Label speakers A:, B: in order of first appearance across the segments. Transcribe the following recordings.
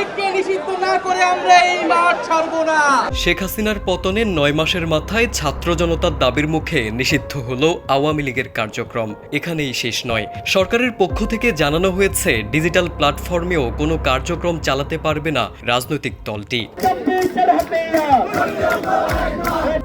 A: লীগকে নিষিদ্ধ না করে আমরা এই মাঠ ছাড়বো না।
B: শেখ হাসিনার পতনের 9 মাসের মাথায় ছাত্র জনতার দাবির মুখে নিষিদ্ধ হলো আওয়ামী লীগের কার্যক্রম। এখানেই শেষ নয়, সরকারের পক্ষ থেকে জানানো হয়েছে ডিজিটাল প্ল্যাটফর্মেও কোনো কার্যক্রম চালাতে পারবে না রাজনৈতিক দলটি।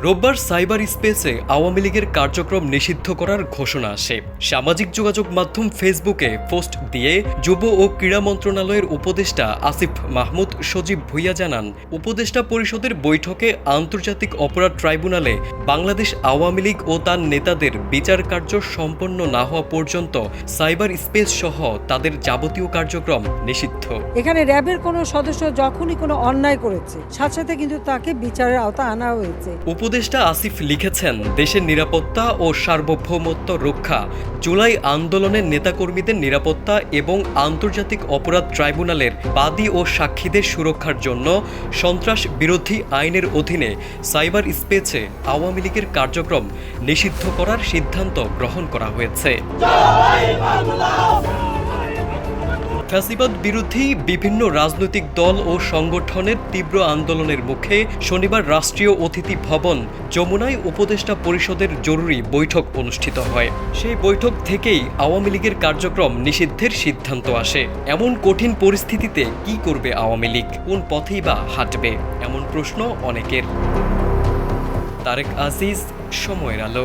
B: রোববার সাইবার স্পেসে আওয়ামী লীগের কার্যক্রম নিষিদ্ধ করার ঘোষণা আসে। সামাজিক যোগাযোগ মাধ্যম ফেসবুকে পোস্ট দিয়ে যুব ও ক্রীড়া মন্ত্রণালয়ের উপদেষ্টা আসিফ মাহমুদ সজীব ভুইয়া জানান, উপদেষ্টা পরিষদের বৈঠকে আন্তর্জাতিক অপরাধ ট্রাইব্যুনালে বাংলাদেশ আওয়ামী লীগ ও তার নেতাদের বিচার কার্য সম্পন্ন না হওয়া পর্যন্ত সাইবার স্পেস সহ তাদের যাবতীয় কার্যক্রম নিষিদ্ধ।
C: এখানে র্যাবের কোনো সদস্য যখনই কোনো অন্যায় করেছে, সাথে সাথে কিন্তু তাকে বিচারের আওতা আনা হয়েছে।
B: উপদেষ্টা আসিফ লিখেছেন, দেশের নিরাপত্তা ও সার্বভৌমত্ব রক্ষা, জুলাই আন্দোলনের নেতাকর্মীদের নিরাপত্তা এবং আন্তর্জাতিক অপরাধ ট্রাইব্যুনালের বাদী ও সাক্ষীদের সুরক্ষার জন্য সন্ত্রাস বিরোধী আইনের অধীনে সাইবার স্পেসে আওয়ামী লীগের কার্যক্রম নিষিদ্ধ করার সিদ্ধান্ত গ্রহণ করা হয়েছে। ফ্যাসিবাদ বিরোধী বিভিন্ন রাজনৈতিক দল ও সংগঠনের তীব্র আন্দোলনের মুখে শনিবার রাষ্ট্রীয় অতিথি ভবন যমুনায় উপদেষ্টা পরিষদের জরুরি বৈঠক অনুষ্ঠিত হয়। সেই বৈঠক থেকেই আওয়ামী লীগের কার্যক্রম নিষিদ্ধের সিদ্ধান্ত আসে। এমন কঠিন পরিস্থিতিতে কি করবে আওয়ামী লীগ, কোন পথেই বা হাঁটবে, এমন প্রশ্ন অনেকের। তারেক আজিজ, সময়ের আলো।